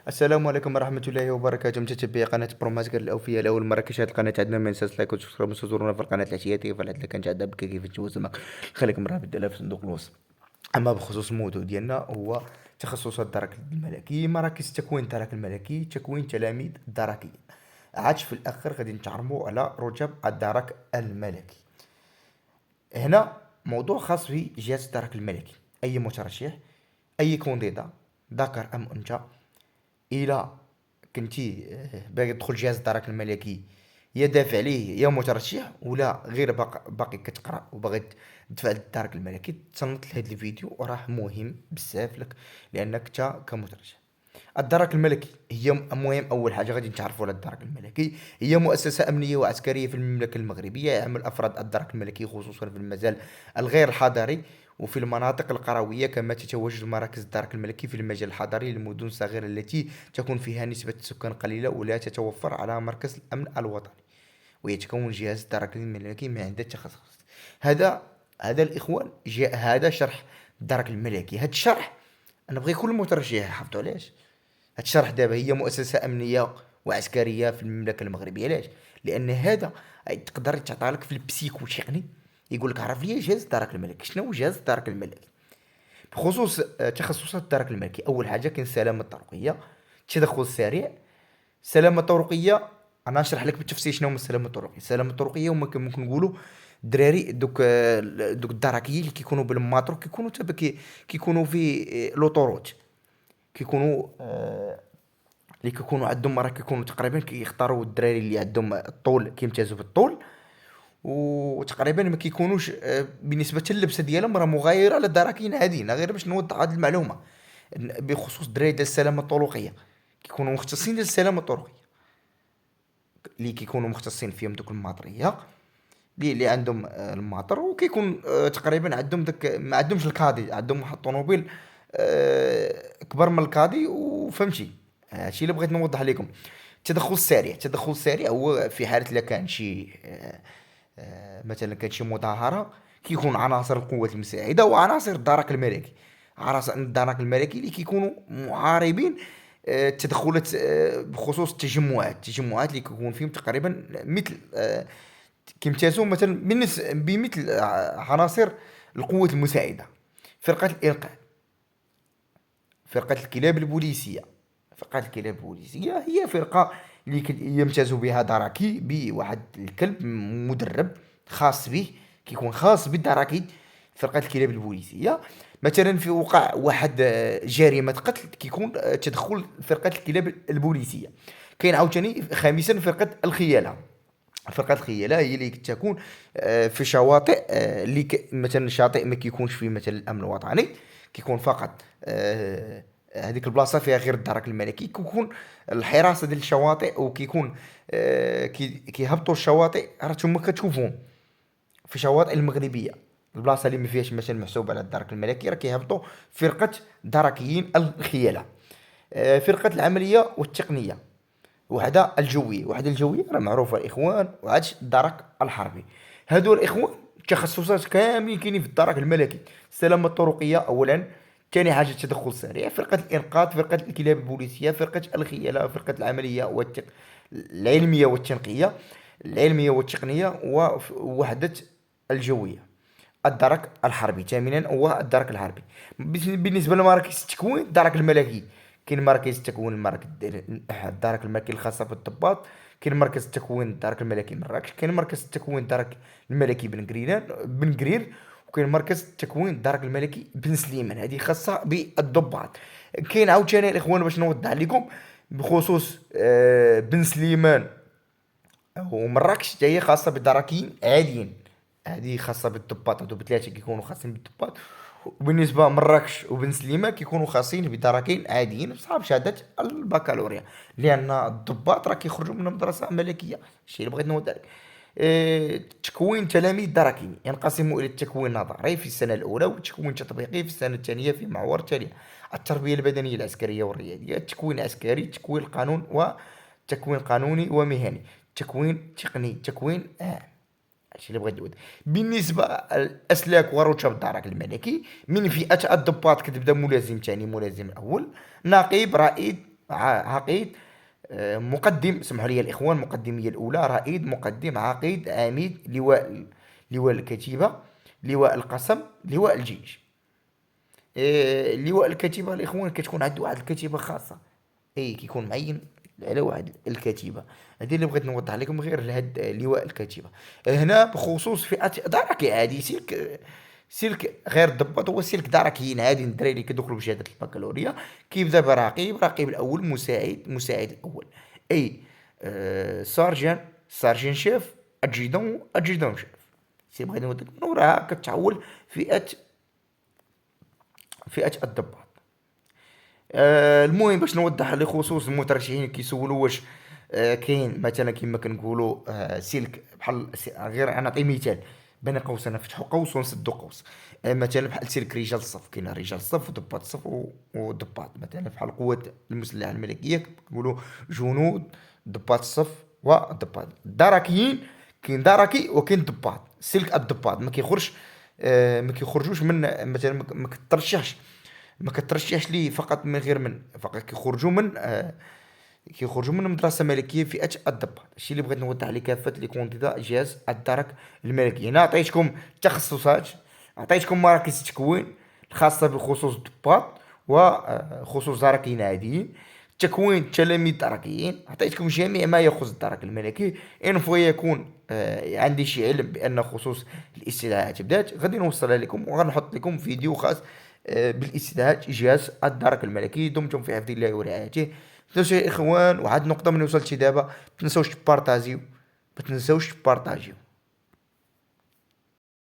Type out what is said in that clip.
السلام عليكم ورحمة الله وبركاته. متتبعي قناة بروماسكر الأوفياء، لأول مرة كتشاهد القناة عندنا ما تنساش لايك وسبسكرايب وتزورونا في القناة العشياتية فالعدلة كانت عندها بكا كيف تجوز معك. خليكم رابط ديالها في صندوق الوصف. أما بخصوص الموضوع ديالنا هو تخصصات الدرك الملكي، مراكز تكوين الدرك الملكي، تكوين تلاميذ الدركيين. عاد في الآخر غادي نتعرفوا على رتب الدرك الملكي. هنا موضوع خاص بجهاز الدرك الملكي. أي مترشح، أي كونديدا، ذكر أم أنثى، الى كنتي باغي تدخل جهاز الدرك الملكي، يا دافع عليه يا مترشح، ولا غير باقي كتقرا وباغي تدفع للدرك الملكي، تصنت لهذا الفيديو وراه مهم بزاف لك لانك انت كمترشح. الدرك الملكي هي المهم، اول حاجه غادي نتعرفوا على الدرك الملكي. هي مؤسسه امنيه وعسكريه في المملكه المغربيه، يعمل افراد الدرك الملكي خصوصا في المجال الغير الحضري وفي المناطق القرويه، كما تتواجد مراكز الدرك الملكي في المجال الحضري للمدن الصغيره التي تكون فيها نسبه السكان قليله ولا تتوفر على مركز الامن الوطني، ويتكون جهاز الدرك الملكي من عده تخصصات. هذا هذا الاخوان جاء هذا شرح الدرك الملكي. هذا الشرح انا بغي كل مترشح يحفظوا. علاش هاد الشرح دابا؟ هي مؤسسة أمنية وعسكرية في المملكة المغربية. علاش؟ لأن هذا تقدر يتعطى لك في البسيكو تقني، يقول لك عرف لي جهاز الدرك الملكي. شنو هو جهاز الدرك الملكي؟ بخصوص تخصصات الدرك الملكي، أول حاجة كاين السلامة الطرقية، التدخل السريع. السلامة الطرقية أنا نشرح لك بالتفصيل شنو هو السلامة الطرقية. السلامة الطرقية هما ممكن نقولوا الدراري دوك الدركيين اللي كيكونوا بالماطرو، كيكونوا تبع كيكونوا في لوطوروت، كيكونوا اللي كيكونوا عندهم راه كيكونوا تقريبا كيختاروا الدراري اللي عندهم الطول، كيمتازوا بالطول، وتقريبا ما كيكونوش بالنسبه للبسه ديالهم راه مغايره على الدراكين عاديين. غير باش نوضح هذه المعلومه بخصوص الدراري ديال السلامه الطرقيه، كيكونوا مختصين ديال السلامه الطرقيه، اللي كيكونوا مختصين فيهم دوك الماطريه اللي عندهم الماطر، وكيكون تقريبا عندهم داك ما عندهمش الكادي، عندهم واحد الطوموبيل كبر من الكادي. وفهمتي هادشي اللي بغيت نوضح لكم. التدخل السريع، التدخل السريع هو في حالة لا كان شي مثلا كان شي مظاهرة، كيكون عناصر القوات المساعدة وعناصر الدرك الملكي. عناصر الدرك الملكي اللي كيكونوا معاربين التدخلات بخصوص التجمعات اللي كيكون فيهم تقريبا مثل كيمتازوا مثلا بمثل عناصر القوات المساعدة. فرقة الإنقاذ، فرقة الكلاب البوليسية. فرقة الكلاب البوليسية هي فرقة اللي يمتاز بها دراكي بواحد الكلب مدرب خاص به، كيكون خاص بالدراكي. فرقة الكلاب البوليسية مثلا في وقع واحد جريمة قتل، كيكون تدخل فرقة الكلاب البوليسية. كاين عاوتاني خامسا فرقة الخيالة. فرقة الخيالة هي اللي تكون في شواطئ اللي مثلا شاطئ ما كيكونش فيه مثلا الامن الوطني، كيكون فقط هذيك البلاصه فيها غير الدرك الملكي، كيكون الحراسه ديال الشواطئ، وكيكون كيهبطوا الشواطئ راه نتوما كتشوفوهم في الشواطئ المغربيه. البلاصه اللي ما فيهاش مثلا محسوب على الدرك الملكي راه كيهبطوا فرقه دركيين الخياله. فرقه العمليه والتقنيه، وحده الجويه. وحده الجويه راه معروفه الاخوان، وعاد الدرك الحربي. هادو الاخوان تخصصات كاملين كاينين في الدرك الملكي. السلامه الطرقيه اولا، ثاني حاجه التدخل السريع، فرقه الانقاذ، فرقه الكلاب البوليسيه، فرقه الخياله، فرقه العمليه العلميه والتنقيه، العلميه والتقنيه، ووحده الجويه. الدرك الحربي ثامنا هو الدرك الحربي. بالنسبه لمراكز التكوين الدرك الملكي، كاين مراكز التكوين الدرك الملكي الخاصه بالضباط، كاين مركز التكوين الدرك الملكي مراكش، كاين مركز التكوين الدرك الملكي بن قرير، وكاين مركز التكوين الدرك الملكي بن سليمان، هذه خاصه بالضباط. كاين عاوتاني الاخوان باش نوضح لكم بخصوص بن سليمان ومراكش، حتى هي خاصه بالدراكين عاديين، هذه خاصه بالضباط. هادو بثلاثه كيكونوا خاصين بالضباط. وبالنسبه مراكش وبن سليمه كيكونوا خاصين بدركين عاديين بصحاب شهاده البكالوريا، لان الضباط راه كيخرجوا من مدرسه ملكيه. الشيء اللي بغيت نوضح لك. تكوين تلاميذ دركي ينقسم الى التكوين النظري في السنه الاولى، والتكوين التطبيقي في السنه الثانيه في معور التاليه: التربيه البدنيه العسكريه والرياضيه، التكوين العسكري، تكوين القانون وتكوين قانوني ومهني، تكوين تقني، تكوين هادشي اللي بغيت نقول. بالنسبه للاسلاك ورتب الدرك الملكي، من فئه الضباط كتبدا ملازم ثاني، ملازم اول، نقيب، رائد، عقيد، مقدم، سمحوا لي الإخوان، مقدمية الأولى، رائد، مقدم، عقيد، عميد، لواء الكتيبة، لواء القسم، لواء الجيش. لواء الكتيبة الإخوان كتكون عنده واحد الكتيبة خاصة، أي كيكون معين على واحد الكتيبة. هذه اللي بغيت نوضح لكم غير لهاد لواء الكتيبة. هنا بخصوص فئة دركي عادي، سلك غير الضباط، هو سلك دركيين عادي، الدراري اللي كيدخلوا بشهادة البكالوريا. كيبدا برقيب، رقيب الأول، مساعد، مساعد الأول، أي سارجان، سارجين شيف، أدجيدون، أدجيدون شيف. سي بغيت نقول لك من وراها كتحول فئة الضباط. المهم باش نوضح لخصوص المترشحين كيسولوا واش كاين مثلا كما كنقولوا سلك بحال غير انا نعطي مثال بين قوسين، نفتحوا قوس ونسدوا قوس. مثلا بحال سلك رجال الصف، كاين رجال الصف وضباط الصف وضباط. مثلا بحال القوات المسلحه الملكيه كنقولوا جنود، ضباط الصف وضباط. الدركيين كاين دركي وكاين ضباط. سلك الضباط ما كيخرجش، ما كيخرجوش من مثلا ما كترشحش ليه فقط من غير من فقط كيخرجوا من مدرسه ملكيه فئه الضباط. الشيء اللي بغيت نوضح عليه كافه لي كونديدا جهاز الدرك الملكي. هنا عطيتكم التخصصات، عطيتكم مراكز التكوين الخاصه بخصوص الضباط وخصوص دركيين عاديين، تكوين التلاميذ دركيين، عطيتكم جميع ما يخص الدرك الملكي. ان فوا يكون عندي شي علم بان خصوص الاستدعاءات بدات، غادي نوصلها لكم وغنحط لكم فيديو خاص بالاستدعاء جهاز الدرك الملكي. دمتم في حفظ الله ورعايته. تنسوا يا اخوان، واحد النقطه من وصلت دابا، ما تنساوش تبارطاجيو، ما تنساوش تبارطاجيو.